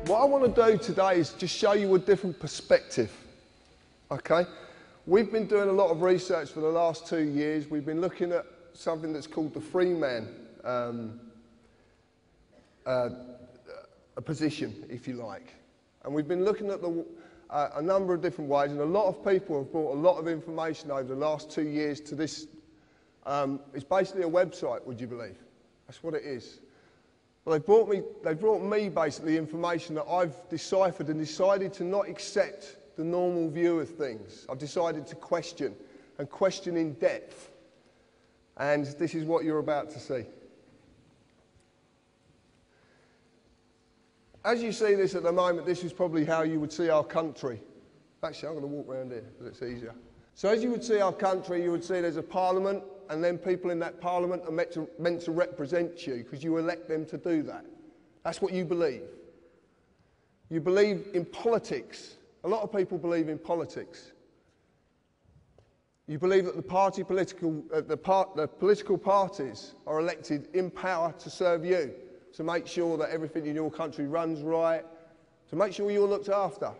What I want to do today is just show you a different perspective, okay? We've been doing a lot of research for the last 2 years. We've been looking at something that's called the Freeman a position, if you like. And we've been looking at a number of different ways, and a lot of people have brought a lot of information over the last 2 years to this. It's basically a website, would you believe? That's what it is. Well, they brought me basically information that I've deciphered and decided to not accept the normal view of things. I've decided to question, and question in depth. And this is what you're about to see. As you see this at the moment, this is probably how you would see our country. Actually, I'm going to walk around here because it's easier. So as you would see our country, you would see there's a parliament, and then people in that parliament are meant to represent you because you elect them to do that. That's what you believe. You believe in politics. A lot of people believe in politics. You believe that the political parties are elected in power to serve you, to make sure that everything in your country runs right, to make sure you're looked after.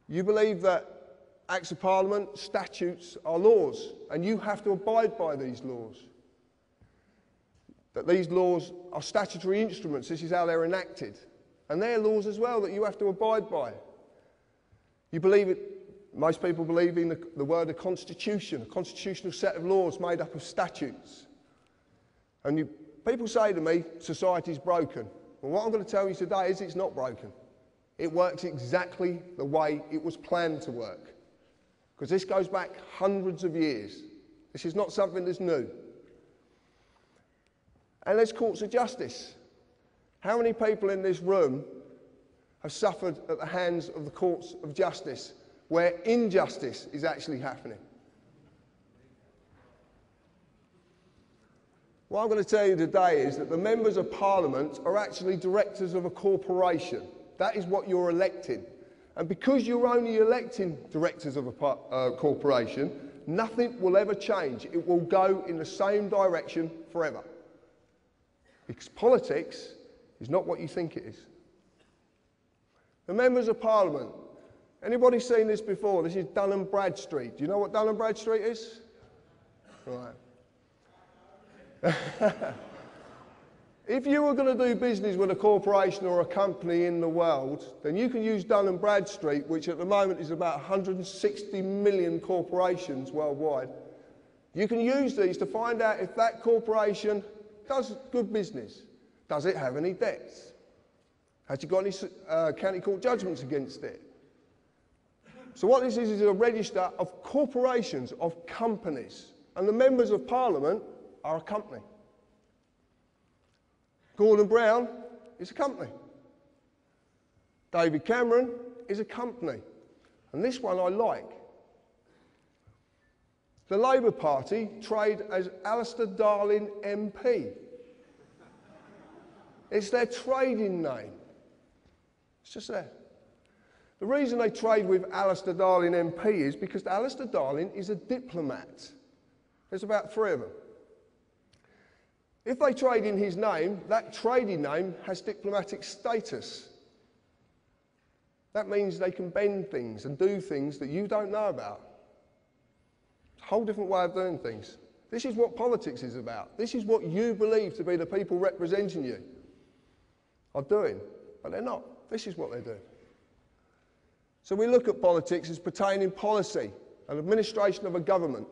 You believe that Acts of Parliament, statutes are laws, and you have to abide by these laws. That these laws are statutory instruments, this is how they're enacted. And they're laws as well that you have to abide by. You believe it, most people believe in the word a constitution, a constitutional set of laws made up of statutes. And people say to me, society's broken. Well, what I'm going to tell you today is it's not broken. It works exactly the way it was planned to work. Because this goes back hundreds of years. This is not something that's new. And there's courts of justice. How many people in this room have suffered at the hands of the courts of justice where injustice is actually happening? What I'm going to tell you today is that the members of Parliament are actually directors of a corporation. That is what you're electing. And because you're only electing directors of a corporation, nothing will ever change. It will go in the same direction forever. Because politics is not what you think it is. The members of Parliament. Anybody seen this before? This is Dun & Bradstreet. Do you know what Dun & Bradstreet is? Right. If you were going to do business with a corporation or a company in the world, then you can use Dun & Bradstreet, which at the moment is about 160 million corporations worldwide. You can use these to find out if that corporation does good business. Does it have any debts? Has it got any county court judgments against it? So what this is a register of corporations, of companies. And the members of Parliament are a company. Gordon Brown is a company. David Cameron is a company. And this one I like. The Labour Party trade as Alistair Darling MP. It's their trading name. It's just there. The reason they trade with Alistair Darling MP is because Alistair Darling is a diplomat. There's about 3 of them. If they trade in his name, that trading name has diplomatic status. That means they can bend things and do things that you don't know about. It's a whole different way of doing things. This is what politics is about. This is what you believe to be the people representing you are doing, but they're not. This is what they do. So we look at politics as pertaining policy, an administration of a government,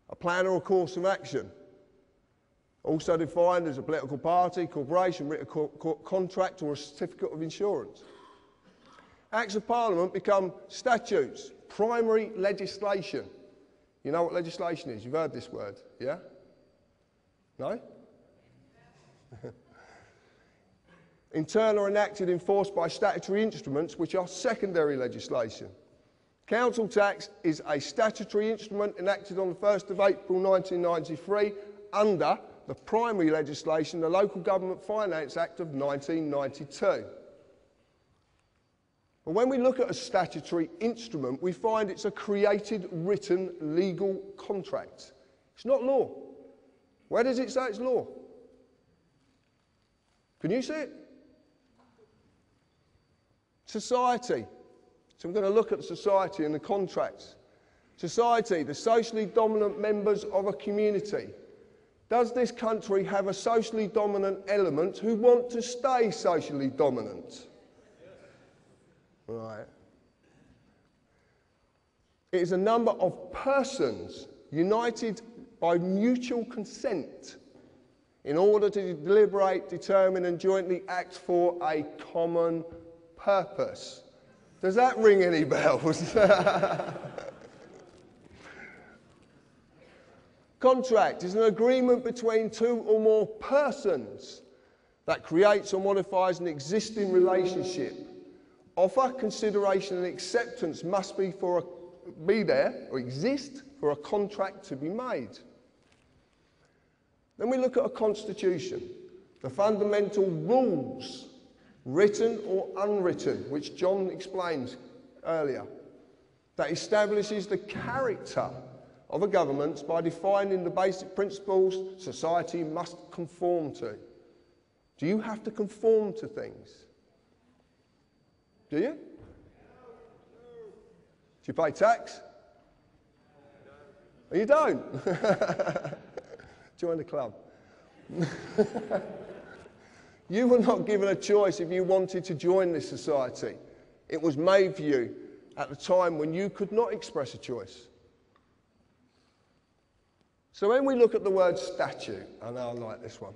a plan or a course of action, also defined as a political party, corporation, written contract or a certificate of insurance. Acts of Parliament become statutes, primary legislation. You know what legislation is? You've heard this word, yeah? No? Internal, enacted, enforced by statutory instruments which are secondary legislation. Council tax is a statutory instrument enacted on the 1st of April 1993 under the primary legislation, the Local Government Finance Act of 1992. But when we look at a statutory instrument, we find it's a created, written, legal contract. It's not law. Where does it say it's law? Can you see it? Society. So I'm going to look at society and the contracts. Society, the socially dominant members of a community. Does this country have a socially dominant element who want to stay socially dominant? Right. It is a number of persons united by mutual consent in order to deliberate, determine and jointly act for a common purpose. Does that ring any bells? Contract is an agreement between two or more persons that creates or modifies an existing relationship. Offer, consideration and acceptance must be there or exist for a contract to be made. Then we look at a constitution, the fundamental rules, written or unwritten, which John explained earlier, that establishes the character of a government by defining the basic principles society must conform to. Do you have to conform to things? Do you? Do you pay tax? No. You don't? Join the club. You were not given a choice if you wanted to join this society. It was made for you at the time when you could not express a choice. So when we look at the word statute, I know I like this one,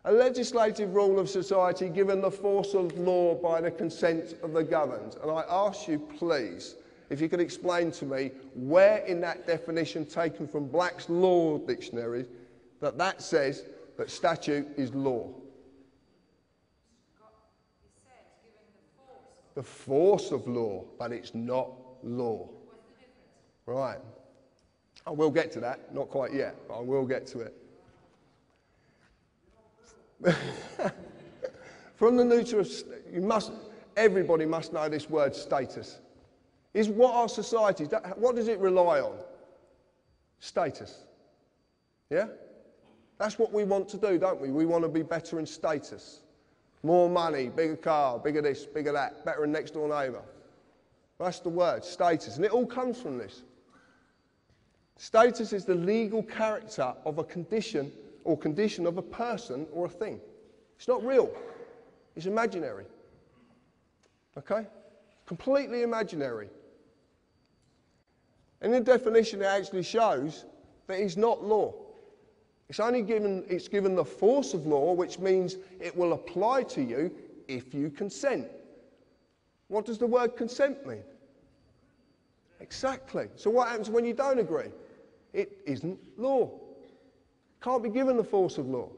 a legislative rule of society given the force of law by the consent of the governed. And I ask you, please, if you could explain to me where in that definition taken from Black's Law Dictionary that says that statute is law. The force of law, but it's not law. Right. I will get to that, not quite yet, but I will get to it. From the neuter, everybody must know this word status. Is what our society, what does it rely on? Status. Yeah? That's what we want to do, don't we? We want to be better in status. More money, bigger car, bigger this, bigger that, better than next door neighbour. That's the word, status. And it all comes from this. Status is the legal character of a condition or condition of a person or a thing. It's not real. It's imaginary. Okay? Completely imaginary. And in the definition it actually shows that it's not law. It's given the force of law, which means it will apply to you if you consent. What does the word consent mean? Exactly. So what happens when you don't agree? It isn't law. Can't be given the force of law.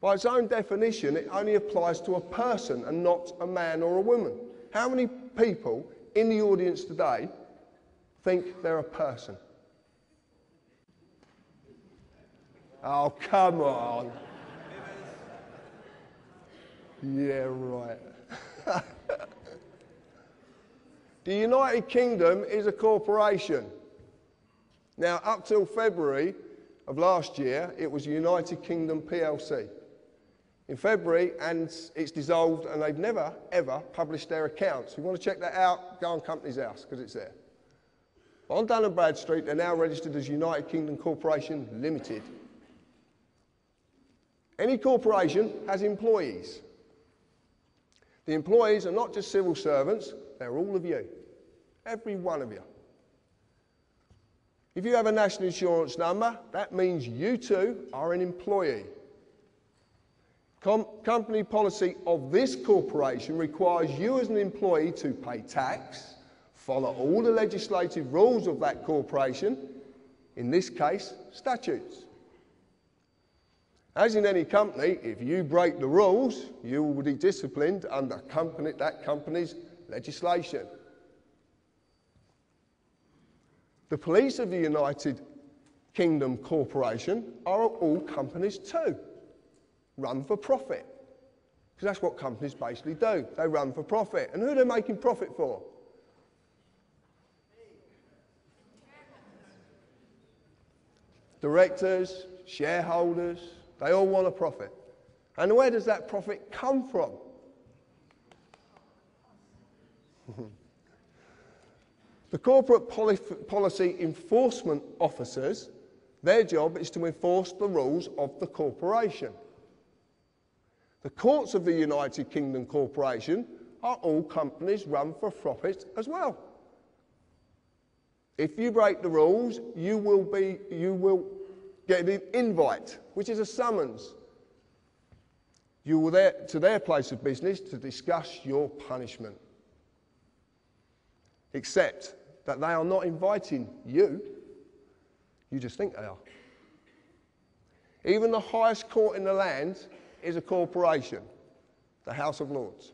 By its own definition, it only applies to a person and not a man or a woman. How many people in the audience today think they're a person? Oh, come on. Yeah, right. The United Kingdom is a corporation. Now, up till February of last year, it was United Kingdom PLC. In February, and it's dissolved, and they've never, ever published their accounts. If you want to check that out, go on Companies House, because it's there. But on Dun & Bradstreet, they're now registered as United Kingdom Corporation Limited. Any corporation has employees. The employees are not just civil servants, they're all of you. Every one of you. If you have a national insurance number, that means you too are an employee. Company policy of this corporation requires you as an employee to pay tax, follow all the legislative rules of that corporation, in this case, statutes. As in any company, if you break the rules, you will be disciplined under that company's legislation. The police of the United Kingdom Corporation are all companies too. Run for profit. Because that's what companies basically do. They run for profit. And who are they making profit for? Directors, shareholders, they all want a profit. And where does that profit come from? The corporate policy enforcement officers, their job is to enforce the rules of the corporation. The courts of the United Kingdom Corporation are all companies run for profit as well. If you break the rules, you will get an invite, which is a summons. You will there to their place of business to discuss your punishment. Except that they are not inviting you, you just think they are. Even the highest court in the land is a corporation, the House of Lords.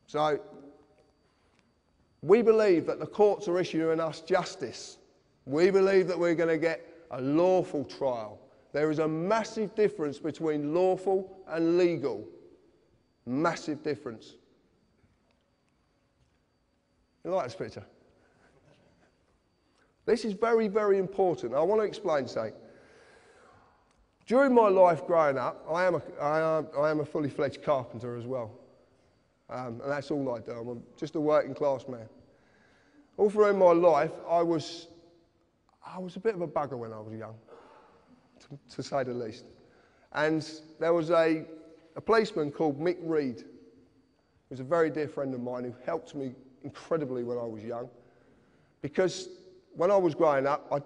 So, we believe that the courts are issuing us justice. We believe that we're going to get a lawful trial. There is a massive difference between lawful and legal. Massive difference. You like this picture? This is very, very important. I want to explain something. During my life growing up, I am a fully fledged carpenter as well. And that's all I do. I'm just a working class man. All through my life, I was a bit of a bugger when I was young, to say the least. And there was a policeman called Mick Reed, who was a very dear friend of mine, who helped me incredibly when I was young. Because when I was growing up, I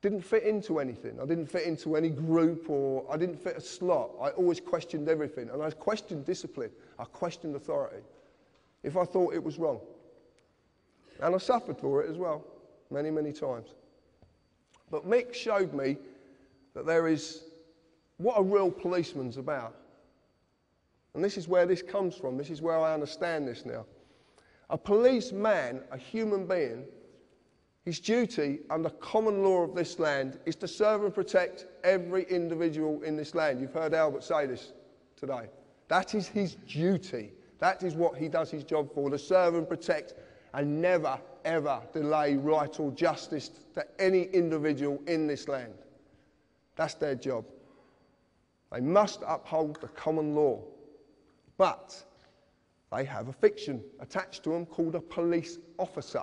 didn't fit into anything. I didn't fit into any group, or I didn't fit a slot. I always questioned everything, and I questioned discipline. I questioned authority, if I thought it was wrong. And I suffered for it as well, many, many times. But Mick showed me that there is what a real policeman's about. And this is where this comes from. This is where I understand this now. A policeman, a human being, his duty under common law of this land is to serve and protect every individual in this land. You've heard Albert say this today. That is his duty. That is what he does his job for, to serve and protect and never, ever delay right or justice to any individual in this land. That's their job. They must uphold the common law. But they have a fiction attached to them called a police officer.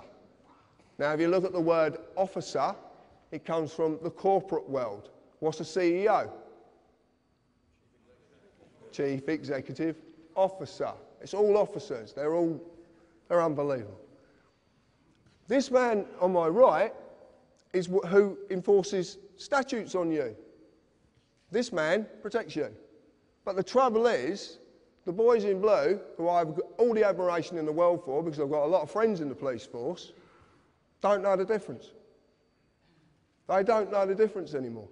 Now, if you look at the word officer, it comes from the corporate world. What's a CEO? Chief Executive Officer. It's all officers. They're unbelievable. This man on my right is who enforces statutes on you. This man protects you. But the trouble is, the boys in blue, who I've got all the admiration in the world for, because I've got a lot of friends in the police force, don't know the difference. They don't know the difference anymore.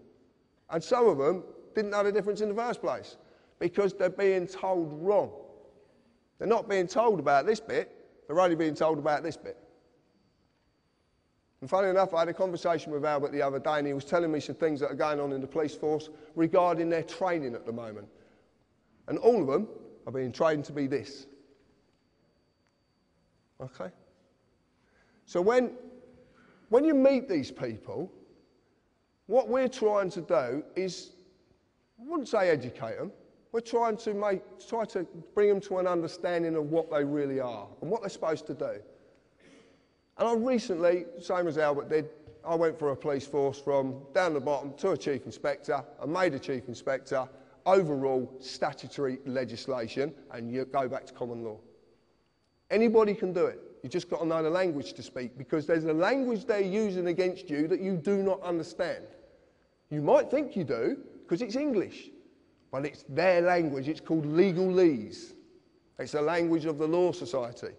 And some of them didn't know the difference in the first place, because they're being told wrong. They're not being told about this bit, they're only being told about this bit. And funny enough, I had a conversation with Albert the other day, and he was telling me some things that are going on in the police force regarding their training at the moment. And all of them are being trained to be this. Okay? So when you meet these people, what we're trying to do is, I wouldn't say educate them, we're try to bring them to an understanding of what they really are and what they're supposed to do. And I recently, same as Albert did, I went for a police force from down the bottom to a chief inspector, and made a chief inspector, overall statutory legislation, and you go back to common law. Anybody can do it. You just got to know the language to speak, because there's a language they're using against you that you do not understand. You might think you do, because it's English, but it's their language. It's called legalese. It's the language of the Law Society.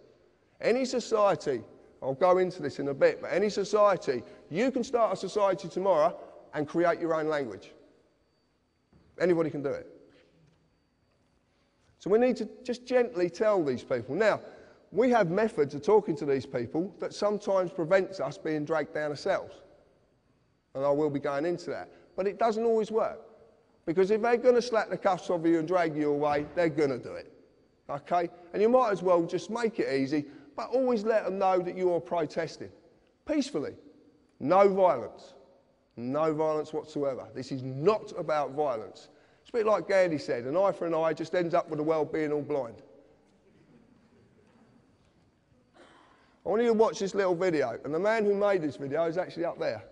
Any society, I'll go into this in a bit, but any society, you can start a society tomorrow and create your own language. Anybody can do it. So we need to just gently tell these people. Now, we have methods of talking to these people that sometimes prevents us being dragged down ourselves. And I will be going into that. But it doesn't always work. Because if they're going to slap the cuffs off you and drag you away, they're going to do it. Okay? And you might as well just make it easy, but always let them know that you are protesting. Peacefully. No violence. No violence whatsoever. This is not about violence. It's a bit like Gandhi said, an eye for an eye just ends up with the world being all blind. I want you to watch this little video, and the man who made this video is actually up there.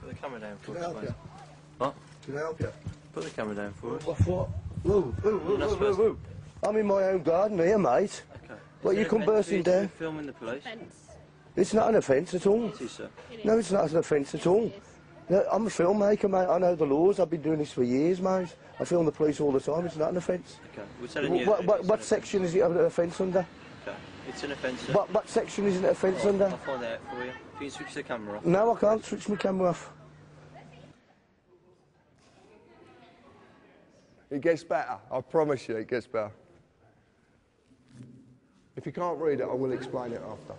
Put the camera down for Can I us, help mate. you? What? Can I help you? Put the camera down for us. What for? Whoa. I'm in my own garden here, mate. Okay. What, Is you it come offence bursting for you to down? be filming the police? It's not an offence at all. It is, sir. No, it's not an offence at all. No, I'm a filmmaker, mate. I know the laws. I've been doing this for years, mate. I film the police all the time. It's not an offence. Okay. We're telling you. What section is it an offence under? Okay. It's an offence, sir. What section is it an offence under? I'll find out for you. If you can switch the camera off. No, I can't switch my camera off. It gets better. I promise you, it gets better. If you can't read it, I will explain it after.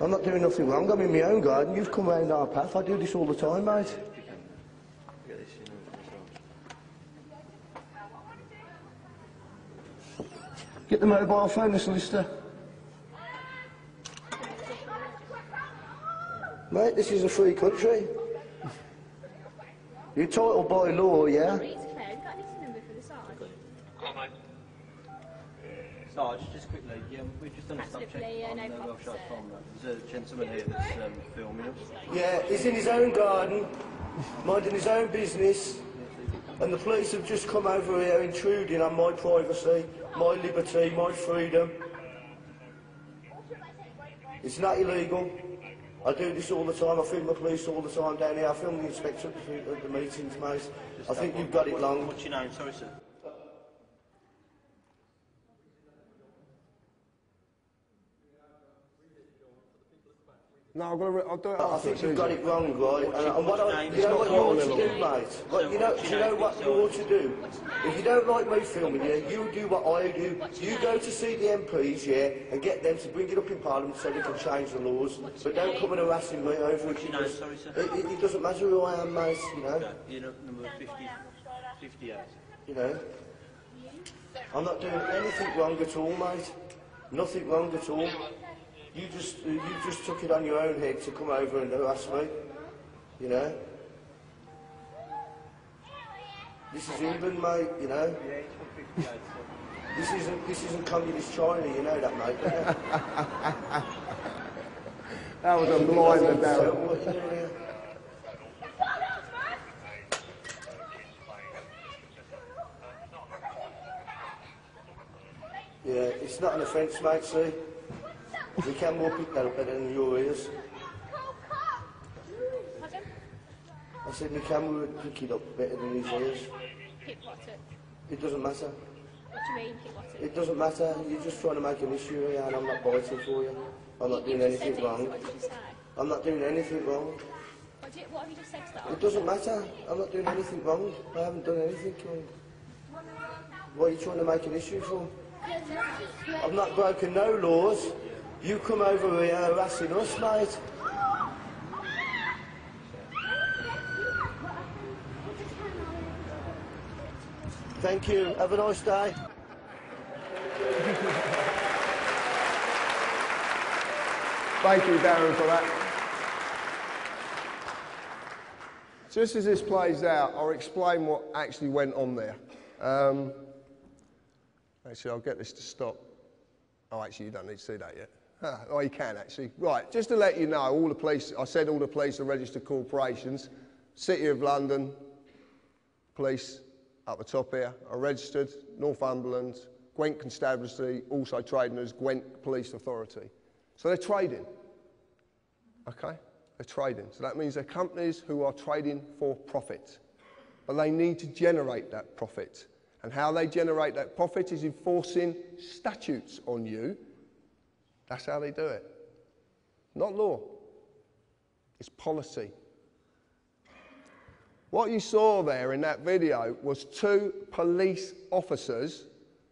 I'm not doing nothing wrong. I'm in my own garden. You've come round our path. I do this all the time, mate. Get this in as well. Get the mobile phone, the solicitor. Mate, this is a free country. You're entitled by law, yeah? Sarge, just quickly, we've just done a stop check on the Welshire Farm. There's a gentleman here that's filming us. Yeah, he's in his own garden, minding his own business, and the police have just come over here intruding on my privacy, my liberty, my freedom. It's not illegal. I do this all the time. I film the police all the time down here. I film the inspector at the meetings, mate. I think you've got it long. What's your name? Sorry, sir. No, I'll do it I after. think you've got it wrong, right? And what you know what you ought to do, mate? Do you know what you ought to do? If you don't like me filming you, you do what I do. You go to see the MPs, yeah, and get them to bring it up in Parliament so they can change the laws. But don't come and harassing me over it. Sorry, sir. It doesn't matter who I am, mate, you know. You're number 58. You know. I'm not doing anything wrong at all, mate. Nothing wrong at all. You just took it on your own head to come over and harass me, you know. This is England, mate, you know. This isn't communist China, you know that, mate. That was a blinder down. What you doing here? Yeah, it's not an offence, mate, see. The camera will pick that up better than your ears. I said the camera would pick it up better than his ears. Pick what up? It doesn't matter. What do you mean, pick what up? It doesn't matter. You're just trying to make an issue here, and I'm not biting for you. I'm not doing anything wrong. What did you say? I'm not doing anything wrong. What have you just said to that? It doesn't matter. I'm not doing anything wrong. I haven't done anything wrong. What are you trying to make an issue for? I've not broken no laws. You come over here harassing us, mate. Thank you. Have a nice day. Thank you, Darren, for that. Just as this plays out, I'll explain what actually went on there. Actually, I'll get this to stop. Oh, actually, you don't need to see that yet. Oh, you can, actually. Right, just to let you know, all the police, I said all the police are registered corporations. City of London Police, up the top here, are registered. Northumberland, Gwent Constabulary, also trading as Gwent Police Authority. So they're trading, okay? They're trading. So that means they're companies who are trading for profit. But they need to generate that profit. And how they generate that profit is enforcing statutes on you. That's how they do it. Not law. It's policy. What you saw there in that video was 2 police officers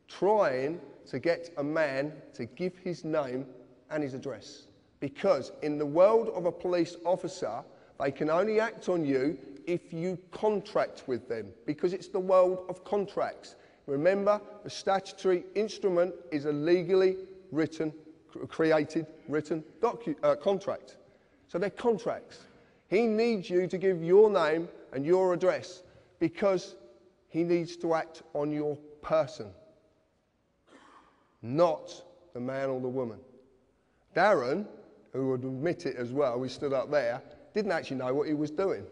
trying to get a man to give his name and his address. Because in the world of a police officer, they can only act on you if you contract with them, because it's the world of contracts. Remember, the statutory instrument is a legally created contract. So they're contracts. He needs you to give your name and your address because he needs to act on your person, not the man or the woman. Darren, who would admit it as well, he stood up there, didn't actually know what he was doing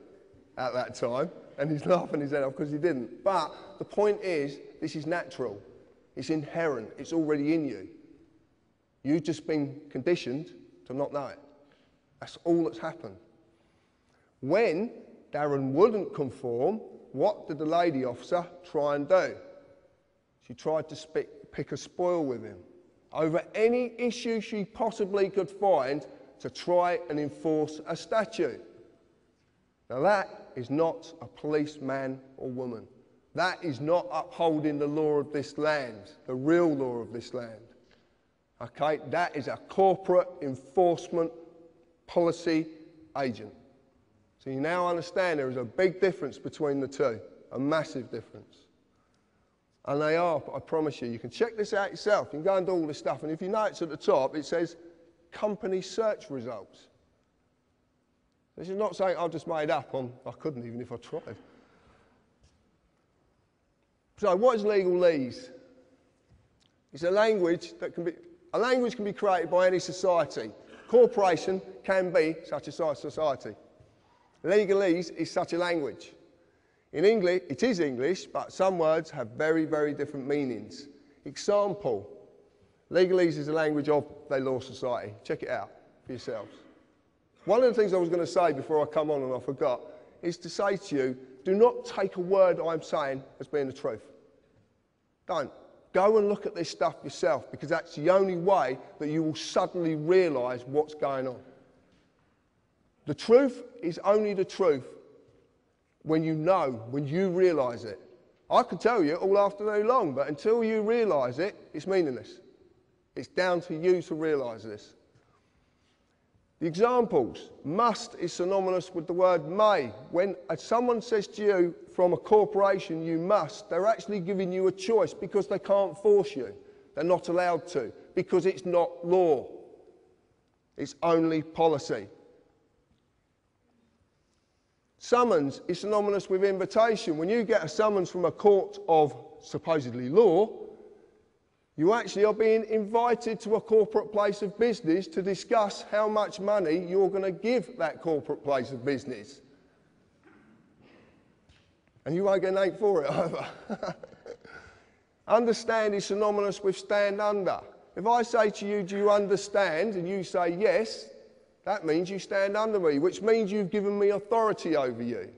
at that time, and he's laughing his head off because he didn't. But the point is, this is natural. It's inherent. It's already in you. You've just been conditioned to not know it. That's all that's happened. When Darren wouldn't conform, what did the lady officer try and do? She tried to pick a spoil with him over any issue she possibly could find to try and enforce a statute. Now that is not a policeman or woman. That is not upholding the law of this land, the real law of this land. Okay, that is a corporate enforcement policy agent. So you now understand there is a big difference between the two, a massive difference. And they are, I promise you, you can check this out yourself. You can go and do all this stuff, and if you notice at the top, it says company search results. This is not something I've just made up on, I couldn't even if I tried. So what is legalese? It's a language that can be created by any society. Corporation can be such a society. Legalese is such a language. In English, it is English, but some words have very, very different meanings. Example, legalese is a language of the law society. Check it out for yourselves. One of the things I was going to say before I come on and I forgot is to say to you, do not take a word I'm saying as being the truth. Don't. Go and look at this stuff yourself, because that's the only way that you will suddenly realise what's going on. The truth is only the truth when you know, when you realise it. I could tell you all afternoon long, but until you realise it, it's meaningless. It's down to you to realise this. The examples. Must is synonymous with the word may. When someone says to you from a corporation, you must, they're actually giving you a choice because they can't force you. They're not allowed to, because it's not law. It's only policy. Summons is synonymous with invitation. When you get a summons from a court of supposedly law, you actually are being invited to a corporate place of business to discuss how much money you're going to give that corporate place of business. And you won't get an 8 for it either. Understand is synonymous with stand under. If I say to you, do you understand? And you say yes, that means you stand under me, which means you've given me authority over you.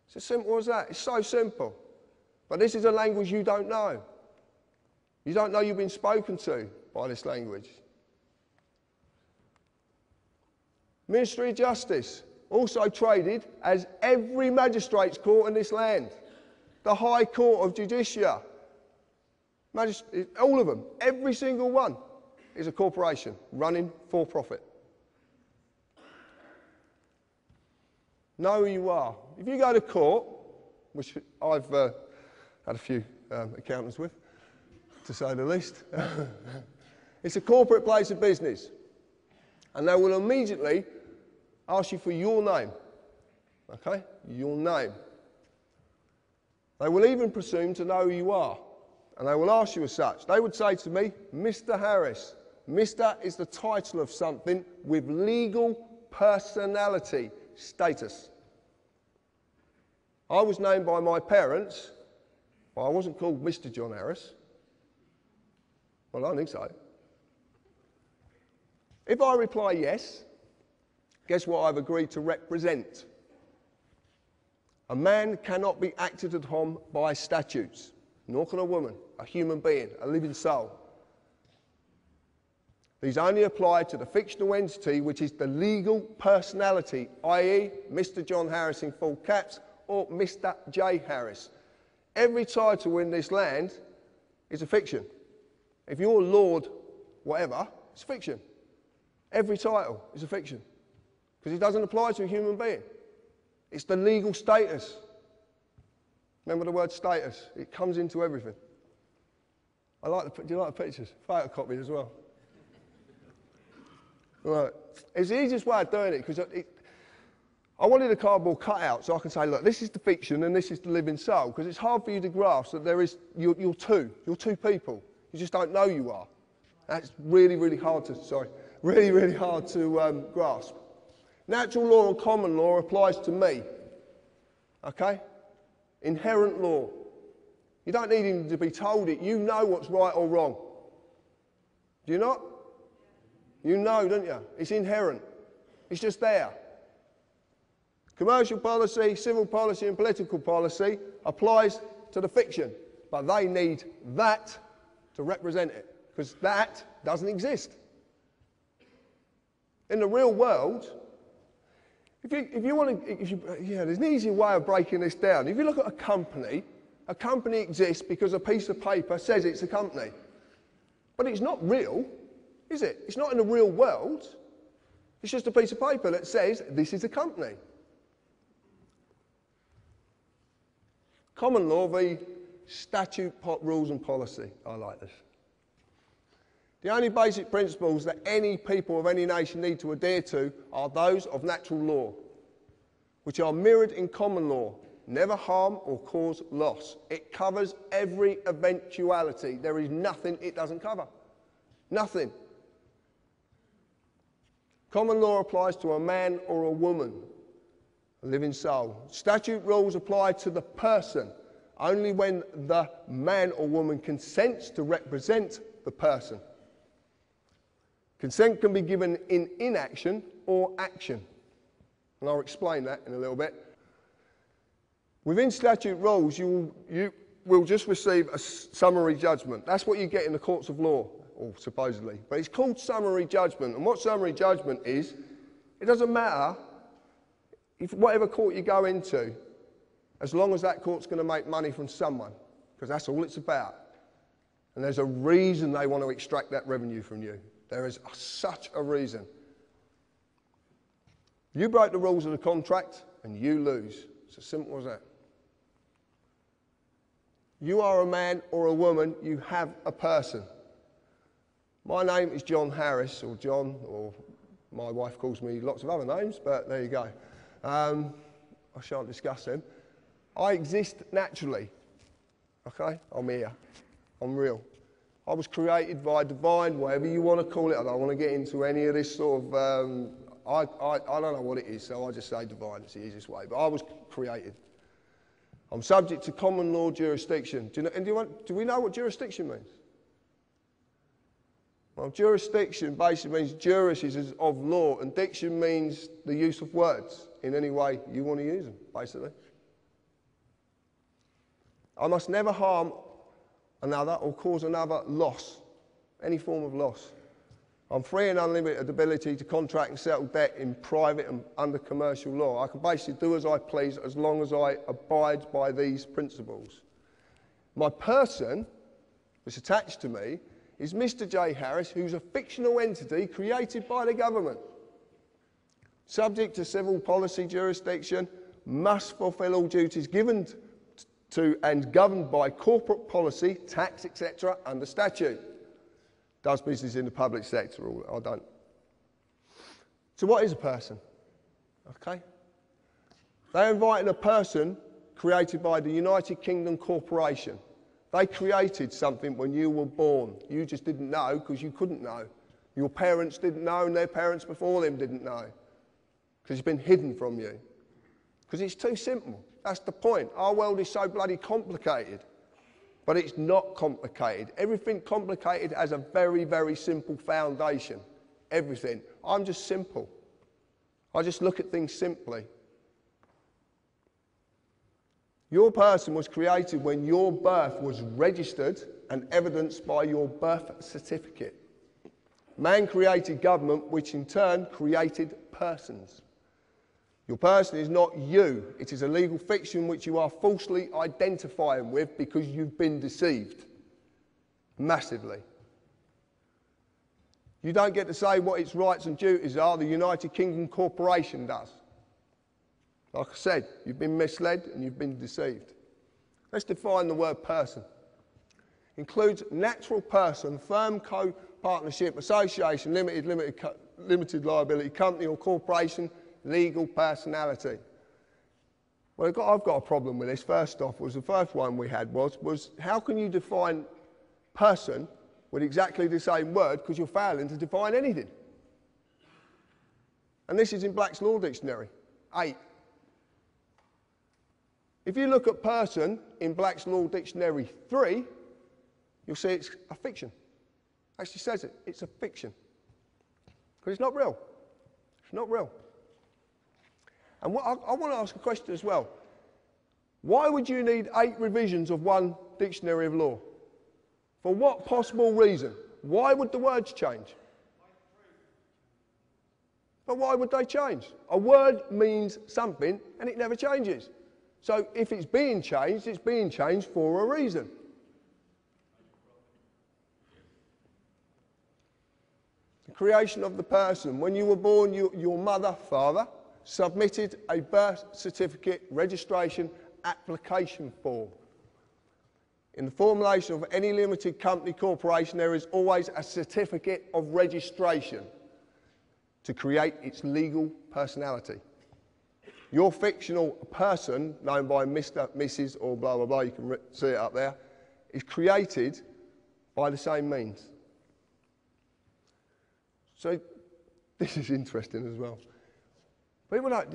It's as simple as that. It's so simple. But this is a language you don't know. You don't know you've been spoken to by this language. Ministry of Justice, also traded as every magistrate's court in this land. The High Court of Judicia. All of them, every single one, is a corporation running for profit. Know who you are. If you go to court, which I've had a few accountants with, to say the least, it's a corporate place of business. And they will immediately ask you for your name. Okay? Your name. They will even presume to know who you are. And they will ask you as such. They would say to me, Mr. Harris. Mr. is the title of something with legal personality, status. I was named by my parents, well, I wasn't called Mr. John Harris. Well, I don't think so. If I reply yes, guess what I've agreed to represent? A man cannot be acted upon by statutes. nor can a woman, a human being, a living soul. These only apply to the fictional entity, which is the legal personality, i.e. Mr. John Harris in full caps or Mr. J. Harris. Every title in this land is a fiction. If you're Lord whatever, it's fiction. Every title is a fiction because it doesn't apply to a human being. It's the legal status. Remember the word status? It comes into everything. Do you like the pictures? Photocopied as well. Right. It's the easiest way of doing it because I wanted a cardboard cutout so I can say, look, this is the fiction and this is the living soul, because it's hard for you to grasp that you're two people. You just don't know you are. That's really, really hard to, really hard to grasp. Natural law and common law applies to me, okay? Inherent law. You don't need him to be told it. You know what's right or wrong. Do you not? You know, don't you? It's inherent. It's just there. Commercial policy, civil policy and political policy applies to the fiction, but they need that to represent it, because that doesn't exist. In the real world, there's an easier way of breaking this down. If you look at a company exists because a piece of paper says it's a company. But it's not real, is it? It's not in the real world. It's just a piece of paper that says this is a company. Common law v. statute, rules and policy. I like this. The only basic principles that any people of any nation need to adhere to are those of natural law, which are mirrored in common law. Never harm or cause loss. It covers every eventuality. There is nothing it doesn't cover. Nothing. Common law applies to a man or a woman, a living soul. Statute rules apply to the person only when the man or woman consents to represent the person. Consent can be given in inaction or action. And I'll explain that in a little bit. Within statute rules, you will just receive a summary judgment. That's what you get in the courts of law, or supposedly. But it's called summary judgment. And what summary judgment is, it doesn't matter if whatever court you go into, as long as that court's going to make money from someone, because that's all it's about. And there's a reason they want to extract that revenue from you. There is such a reason. You break the rules of the contract and you lose. It's as simple as that. You are a man or a woman, you have a person. My name is John Harris, or John, or my wife calls me lots of other names, but there you go. I shan't discuss them. I exist naturally, okay? I'm here, I'm real. I was created by divine, whatever you want to call it. I don't want to get into any of this sort of, I don't know what it is, so I just say divine, it's the easiest way. But I was created. I'm subject to common law jurisdiction. Do we know what jurisdiction means? Well, jurisdiction basically means juris is of law, and diction means the use of words in any way you want to use them, basically. I must never harm another or cause another loss, any form of loss. I'm free and unlimited ability to contract and settle debt in private and under commercial law. I can basically do as I please as long as I abide by these principles. My person that's attached to me is Mr. J. Harris, who's a fictional entity created by the government. Subject to civil policy jurisdiction, must fulfil all duties given to and governed by corporate policy, tax, etc. under statute. Does business in the public sector, or I don't. So what is a person? Okay. They're inviting a person created by the United Kingdom Corporation. They created something when you were born. You just didn't know because you couldn't know. Your parents didn't know and their parents before them didn't know because it's been hidden from you. Because it's too simple. That's the point. Our world is so bloody complicated. But it's not complicated. Everything complicated has a very, very simple foundation. Everything. I'm just simple. I just look at things simply. Your person was created when your birth was registered and evidenced by your birth certificate. Man created government, which in turn created persons. Your person is not you. It is a legal fiction which you are falsely identifying with because you've been deceived. Massively. You don't get to say what its rights and duties are. The United Kingdom Corporation does. Like I said, you've been misled and you've been deceived. Let's define the word person. Includes natural person, firm, co-partnership, association, limited liability, company or corporation, legal personality. Well, I've got a problem with this. First off, the first one we had was how can you define person with exactly the same word because you're failing to define anything? And this is in Black's Law Dictionary, 8. If you look at person in Black's Law Dictionary 3, you'll see it's a fiction. Actually says it, it's a fiction. Because it's not real. It's not real. And I want to ask a question as well. Why would you need 8 revisions of one dictionary of law? For what possible reason? Why would the words change? But why would they change? A word means something and it never changes. So if it's being changed for a reason. The creation of the person. When you were born, your mother, father, submitted a birth certificate registration application form. In the formulation of any limited company corporation, there is always a certificate of registration to create its legal personality. Your fictional person, known by Mr., Mrs. or blah, blah, blah, you can see it up there, is created by the same means. So this is interesting as well. People like,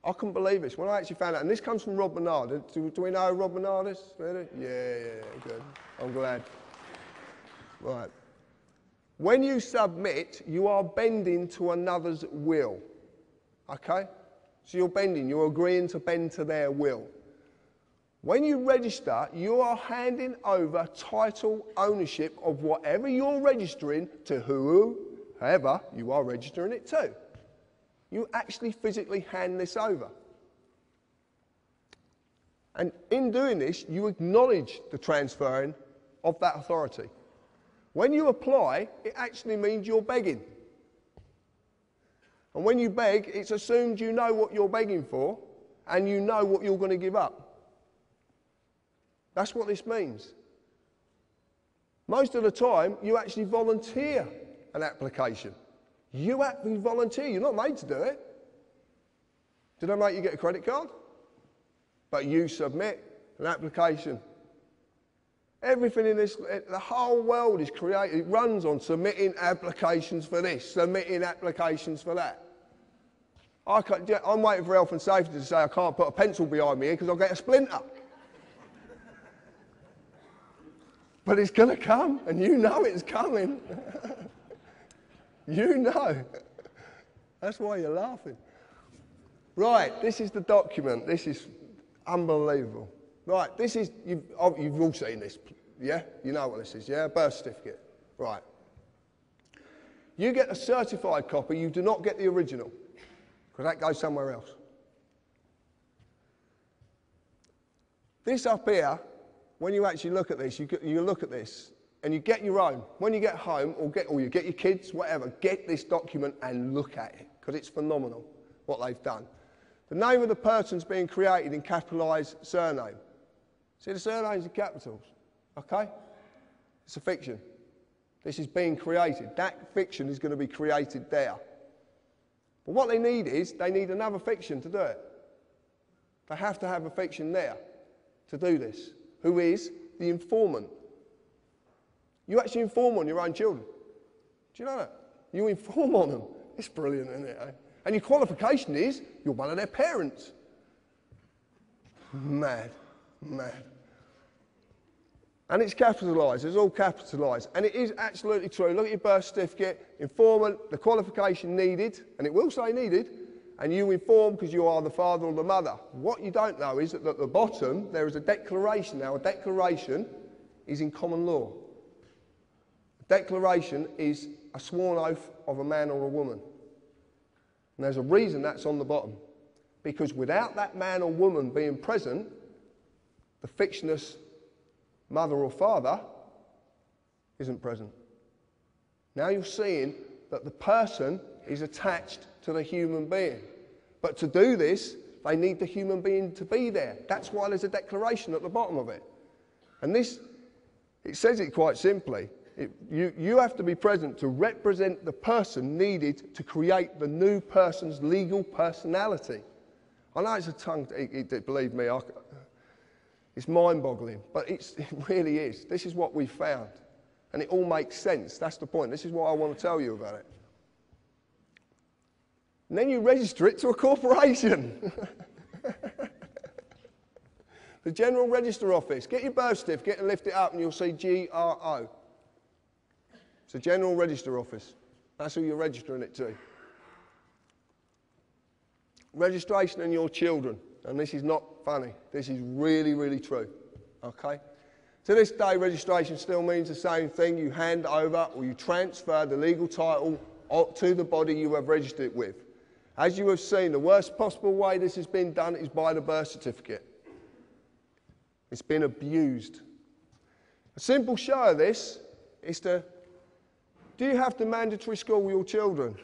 I couldn't believe this. When I actually found out, and this comes from Rob Bernard. Do we know who Rob Bernard is? Really? Yeah, good. I'm glad. Right. When you submit, you are bending to another's will. Okay? So you're bending, you're agreeing to bend to their will. When you register, you are handing over title ownership of whatever you're registering to whoever you are registering it to. You actually physically hand this over. And in doing this, you acknowledge the transferring of that authority. When you apply, it actually means you're begging. And when you beg, it's assumed you know what you're begging for and you know what you're going to give up. That's what this means. Most of the time, you actually volunteer an application. You actually volunteer. You're not made to do it. Did I make you get a credit card? But you submit an application. Everything in this, the whole world is created, it runs on submitting applications for this, submitting applications for that. I'm waiting for health and safety to say I can't put a pencil behind me because I'll get a splinter. But it's going to come, and you know it's coming. You know. That's why you're laughing. Right, this is the document. This is unbelievable. Right, this is, you've all seen this, yeah? You know what this is, yeah? Birth certificate. Right. You get a certified copy, you do not get the original, because that goes somewhere else. This up here, when you actually look at this, you look at this, and you get your own. When you get home, or you get your kids, whatever, get this document and look at it, because it's phenomenal what they've done. The name of the person's being created in capitalised surname. See the surnames in capitals, okay? It's a fiction. This is being created. That fiction is going to be created there. But what they need is, they need another fiction to do it. They have to have a fiction there to do this, who is the informant. You actually inform on your own children. Do you know that? You inform on them. It's brilliant, isn't it? Eh? And your qualification is, you're one of their parents. Mad, mad. And it's capitalised, it's all capitalised. And it is absolutely true. Look at your birth certificate, informant, the qualification needed, and it will say needed, and you inform because you are the father or the mother. What you don't know is that at the bottom there is a declaration. Now, a declaration is in common law. A declaration is a sworn oath of a man or a woman. And there's a reason that's on the bottom. Because without that man or woman being present, the fictitious mother or father isn't present. Now you're seeing that the person is attached to the human being. But to do this, they need the human being to be there. That's why there's a declaration at the bottom of it. And this, it says it quite simply. You have to be present to represent the person needed to create the new person's legal personality. I know it's a tongue, believe me, it's mind-boggling, but it really is. This is what we found. And it all makes sense. That's the point. This is what I want to tell you about it. And then you register it to a corporation. The General Register Office. Get your birth certificate and lift it up and you'll see GRO. It's a General Register Office. That's who you're registering it to. Registration and your children. And this is not funny. This is really, really true. Okay? To this day, registration still means the same thing. You hand over or you transfer the legal title to the body you have registered it with. As you have seen, the worst possible way this has been done is by the birth certificate. It's been abused. A simple show of this is do you have to mandatory school your children?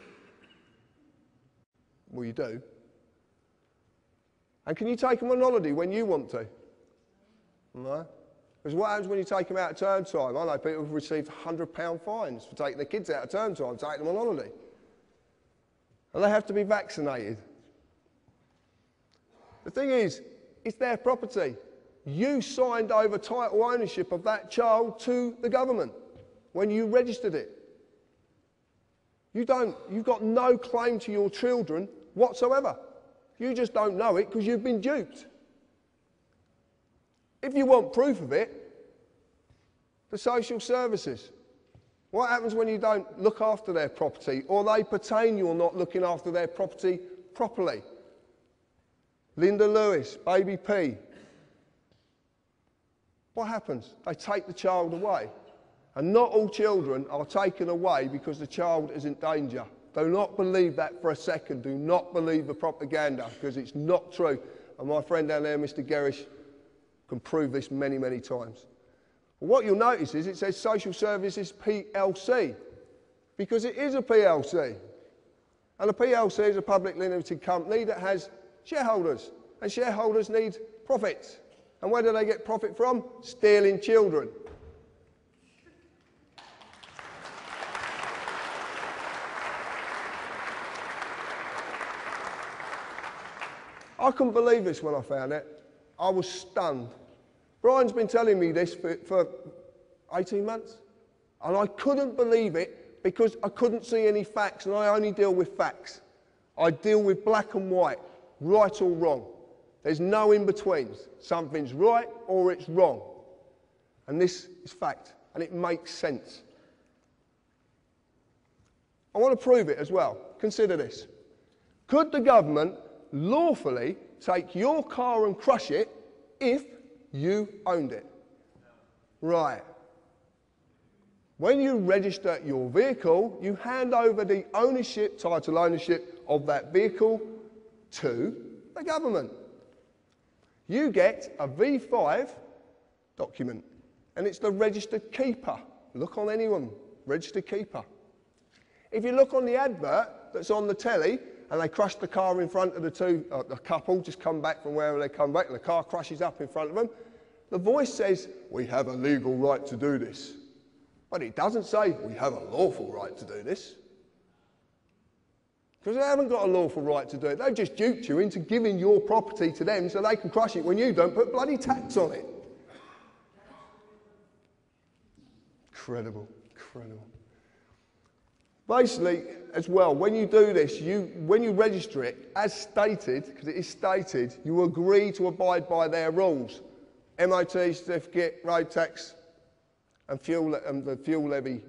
Well, you do. And can you take them on holiday when you want to? No. Because what happens when you take them out at term time? I know people have received £100 fines for taking their kids out at term time, taking them on holiday. And they have to be vaccinated. The thing is, it's their property. You signed over title ownership of that child to the government when you registered it. You've got no claim to your children whatsoever. You just don't know it because you've been duped. If you want proof of it, the social services. What happens when you don't look after their property or they pertain you're not looking after their property properly? Linda Lewis, Baby P. What happens? They take the child away. And not all children are taken away because the child is in danger. Do not believe that for a second. Do not believe the propaganda because it's not true. And my friend down there, Mr. Gerrish, can prove this many, many times. What you'll notice is it says Social Services PLC because it is a PLC. And a PLC is a publicly limited company that has shareholders. And shareholders need profits. And where do they get profit from? Stealing children. I couldn't believe this when I found it. I was stunned. Brian's been telling me this for 18 months. And I couldn't believe it because I couldn't see any facts, and I only deal with facts. I deal with black and white, right or wrong. There's no in-betweens. Something's right or it's wrong. And this is fact, and it makes sense. I want to prove it as well. Consider this. Could the government lawfully take your car and crush it if you owned it? Right. When you register your vehicle, you hand over the ownership, title ownership of that vehicle to the government. You get a V5 document, and it's the registered keeper. Look on anyone, registered keeper. If you look on the advert that's on the telly, and they crush the car in front of the couple, just come back from wherever they come back, and the car crashes up in front of them, the voice says, we have a legal right to do this. But it doesn't say, we have a lawful right to do this. Because they haven't got a lawful right to do it. They've just duped you into giving your property to them so they can crush it when you don't put bloody tax on it. Incredible, incredible. Basically, as well, when you do this, when you register it, as stated, because it is stated, you agree to abide by their rules. MOT certificate, road tax, and the fuel levy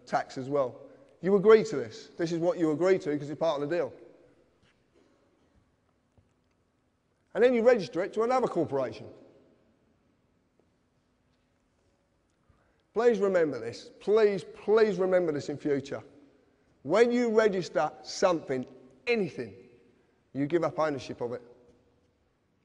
tax as well. You agree to this. This is what you agree to because it's part of the deal. And then you register it to another corporation. Please remember this. Please, please remember this in future. When you register something, anything, you give up ownership of it.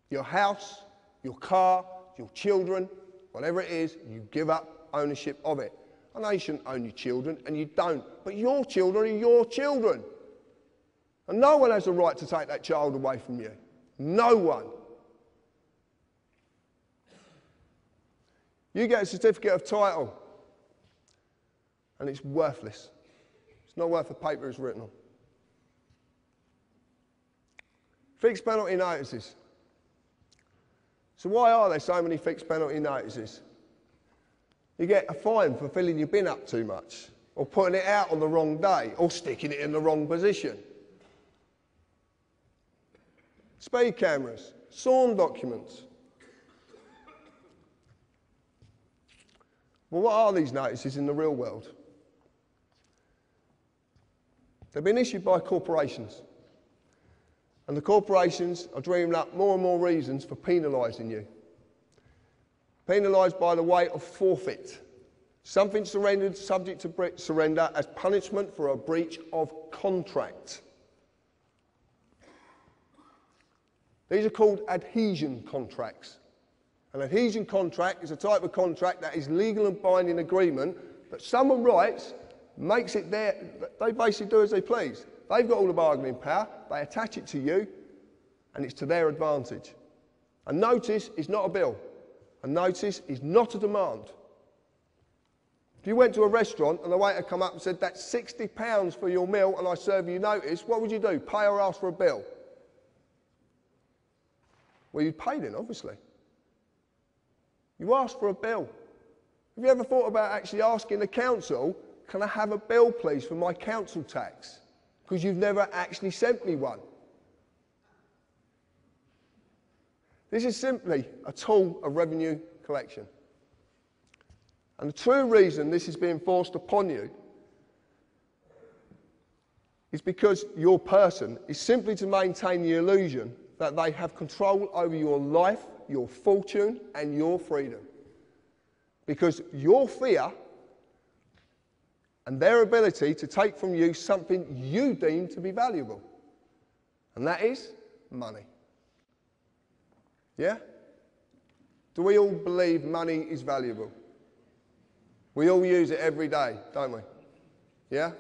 Your house, your car, your children, whatever it is, you give up ownership of it. I know you shouldn't own your children, and you don't, but your children are your children. And no one has the right to take that child away from you. No one. You get a certificate of title, and it's worthless. It's not worth the paper it's written on. Fixed penalty notices. So why are there so many fixed penalty notices? You get a fine for filling your bin up too much, or putting it out on the wrong day, or sticking it in the wrong position. Speed cameras, sworn documents. Well, what are these notices in the real world? They've been issued by corporations. And the corporations are dreaming up more and more reasons for penalising you. Penalised by the way of forfeit. Something surrendered subject to surrender as punishment for a breach of contract. These are called adhesion contracts. An adhesion contract is a type of contract that is legal and binding agreement that someone writes, makes it their, they basically do as they please. They've got all the bargaining power, they attach it to you, and it's to their advantage. A notice is not a bill. A notice is not a demand. If you went to a restaurant and the waiter come up and said, that's £60 for your meal and I serve you notice, what would you do? Pay or ask for a bill? Well, you'd pay then, obviously. You ask for a bill. Have you ever thought about actually asking the council, can I have a bill please for my council tax? Because you've never actually sent me one. This is simply a tool of revenue collection. And the true reason this is being forced upon you is because your person is simply to maintain the illusion that they have control over your life, your fortune, and your freedom. Because your fear and their ability to take from you something you deem to be valuable. And that is money. Yeah? Do we all believe money is valuable? We all use it every day, don't we? Yeah?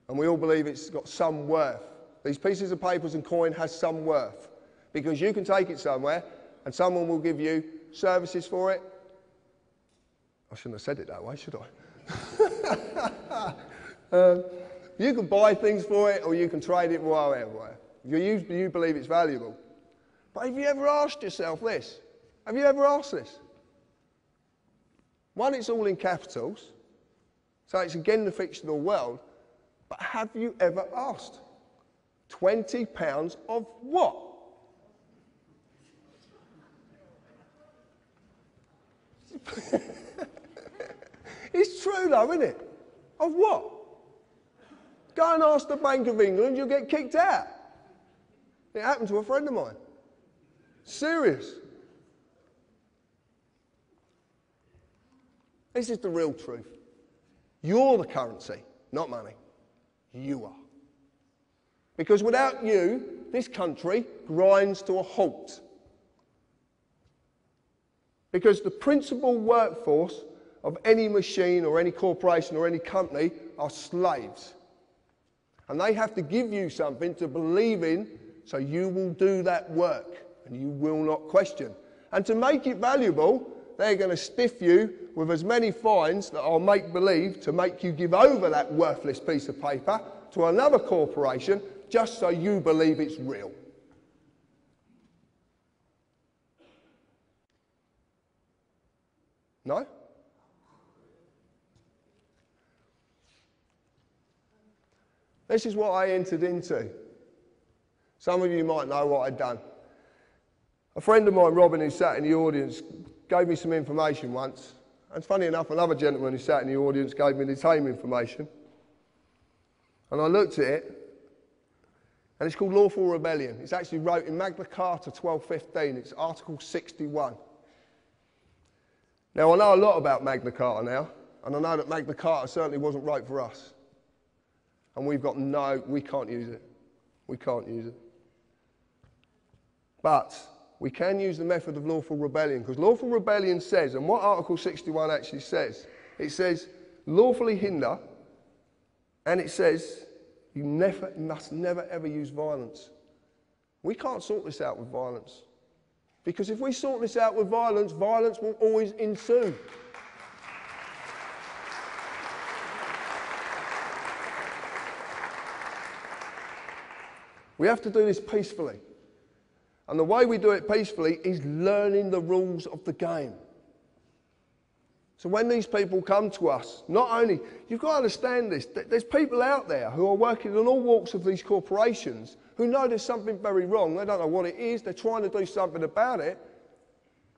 And we all believe it's got some worth. These pieces of papers and coin has some worth. Because you can take it somewhere and someone will give you services for it. I shouldn't have said it that way, should I? You can buy things for it or you can trade it whatever. You believe it's valuable. But have you ever asked yourself this? Have you ever asked this? One, it's all in capitals, so it's again the fictional world, but have you ever asked? £20 of what? It's true though, isn't it? Of what? Go and ask the Bank of England, you'll get kicked out. It happened to a friend of mine. Serious. This is the real truth. You're the currency, not money. You are. Because without you, this country grinds to a halt. Because the principal workforce of any machine or any corporation or any company are slaves. And they have to give you something to believe in so you will do that work and you will not question. And to make it valuable, they're going to stiff you with as many fines that are make-believe to make you give over that worthless piece of paper to another corporation just so you believe it's real. No? This is what I entered into. Some of you might know what I'd done. A friend of mine, Robin, who sat in the audience, gave me some information once. And funny enough, another gentleman who sat in the audience gave me the same information. And I looked at it, And it's called lawful rebellion. It's actually wrote in Magna Carta 1215. It's Article 61. Now, I know a lot about Magna Carta now, and I know that Magna Carta certainly wasn't right for us. And we can't use it. We can't use it. But we can use the method of lawful rebellion, because lawful rebellion says, and what Article 61 actually says, it says lawfully hinder, and it says you must never ever use violence. We can't sort this out with violence. Because if we sort this out with violence, violence will always ensue. We have to do this peacefully. And the way we do it peacefully is learning the rules of the game. So when these people come to us, not only, you've got to understand this, there's people out there who are working in all walks of these corporations who know there's something very wrong. They don't know what it is. They're trying to do something about it.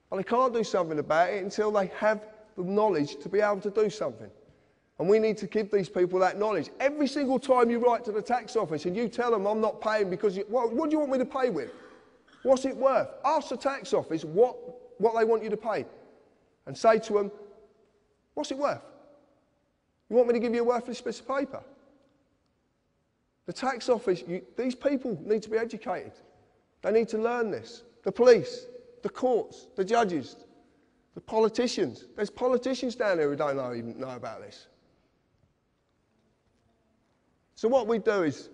But they can't do something about it until they have the knowledge to be able to do something. And we need to give these people that knowledge. Every single time you write to the tax office and you tell them, I'm not paying because, what do you want me to pay with? What's it worth? Ask the tax office what they want you to pay. And say to them, what's it worth? You want me to give you a worthless piece of paper? The tax office, these people need to be educated. They need to learn this. The police, the courts, the judges, the politicians. There's politicians down there who don't even know about this. So what we do is,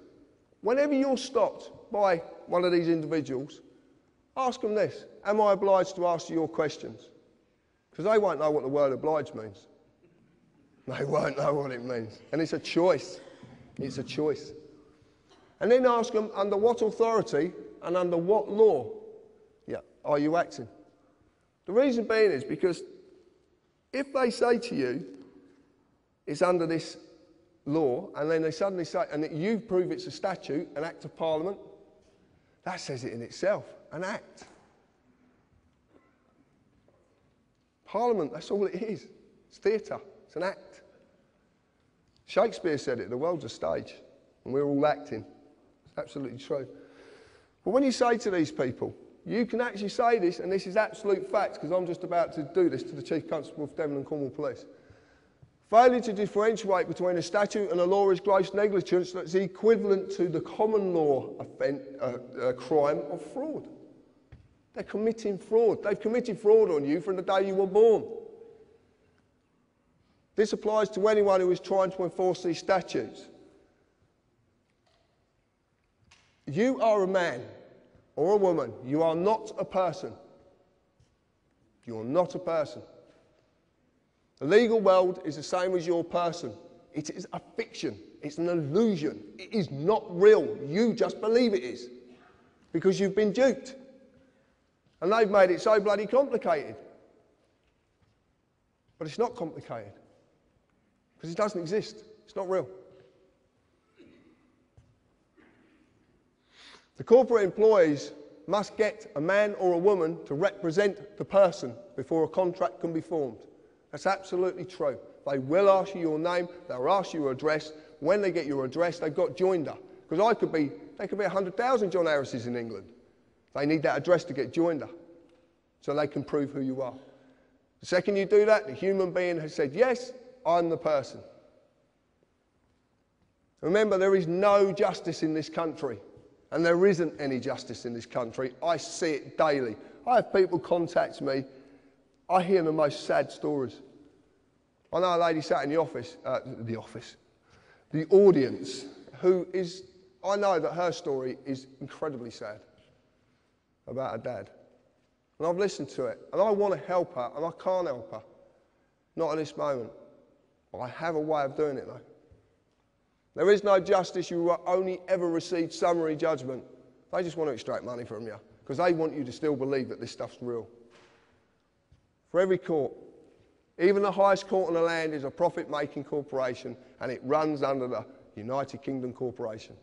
whenever you're stopped by one of these individuals, ask them this: am I obliged to ask you your questions? Because they won't know what the word obliged means. They won't know what it means. And it's a choice. It's a choice. And then ask them, under what authority and under what law are you acting? The reason being is because if they say to you, it's under this law, and then they suddenly say, and you prove it's a statute, an act of parliament, that says it in itself, an act. Parliament, that's all it is. It's theatre, it's an act. Shakespeare said it, the world's a stage, and we're all acting. It's absolutely true. But when you say to these people, you can actually say this, and this is absolute fact, because I'm just about to do this to the Chief Constable of Devon and Cornwall Police. Failure to differentiate between a statute and a law is gross negligence that's equivalent to the common law crime of fraud. They're committing fraud. They've committed fraud on you from the day you were born. This applies to anyone who is trying to enforce these statutes. You are a man or a woman. You are not a person. You are not a person. The legal world is the same as your person. It is a fiction. It's an illusion. It is not real. You just believe it is because you've been duped. And they've made it so bloody complicated. But it's not complicated because it doesn't exist. It's not real. The corporate employees must get a man or a woman to represent the person before a contract can be formed. That's absolutely true. They will ask you your name, they'll ask you your address. When they get your address, they've got joinder. Because there could be 100,000 John Harrises in England. They need that address to get joinder, so they can prove who you are. The second you do that, the human being has said, yes, I'm the person. Remember, there is no justice in this country. And there isn't any justice in this country. I see it daily. I have people contact me. I hear the most sad stories. I know a lady sat in the audience, who is, I know that her story is incredibly sad about her dad. And I've listened to it, and I want to help her, and I can't help her. Not at this moment. But I have a way of doing it, though. There is no justice. You will only ever receive summary judgment. They just want to extract money from you because they want you to still believe that this stuff's real. For every court, even the highest court in the land is a profit-making corporation, and it runs under the United Kingdom Corporation.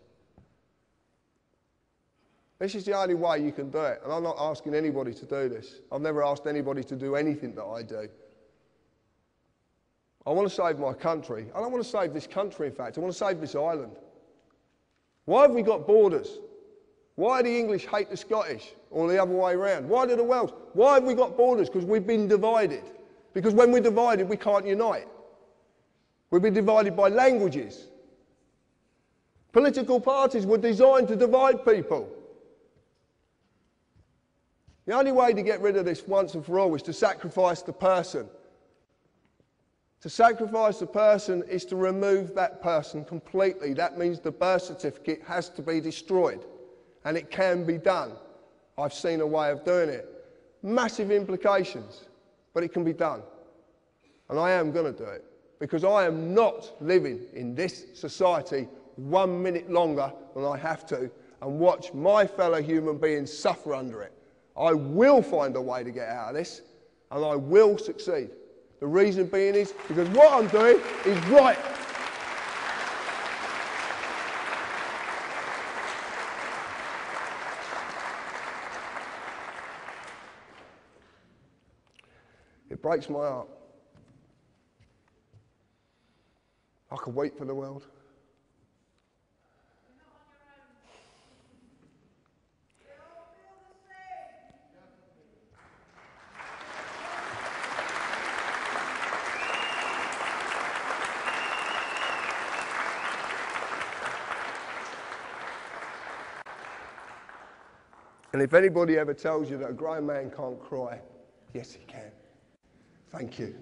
This is the only way you can do it, and I'm not asking anybody to do this. I've never asked anybody to do anything that I do. I want to save my country. I don't want to save this country, in fact. I want to save this island. Why have we got borders? Why do the English hate the Scottish, or the other way around? Why do the Welsh? Why have we got borders? Because we've been divided. Because when we're divided, we can't unite. We've been divided by languages. Political parties were designed to divide people. The only way to get rid of this once and for all is to sacrifice the person. To sacrifice the person is to remove that person completely. That means the birth certificate has to be destroyed. And it can be done. I've seen a way of doing it. Massive implications, but it can be done. And I am going to do it, because I am not living in this society 1 minute longer than I have to and watch my fellow human beings suffer under it. I will find a way to get out of this, and I will succeed. The reason being is because what I'm doing is right. It breaks my heart. I could wait for the world. And if anybody ever tells you that a grown man can't cry, yes, he can. Thank you.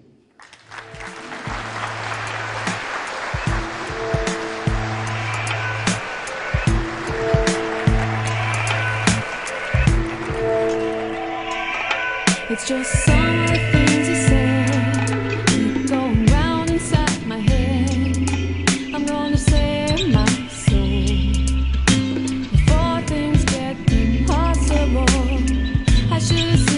It's just some of the things you said keep going round inside my head. I'm gonna save my soul before things get impossible. I should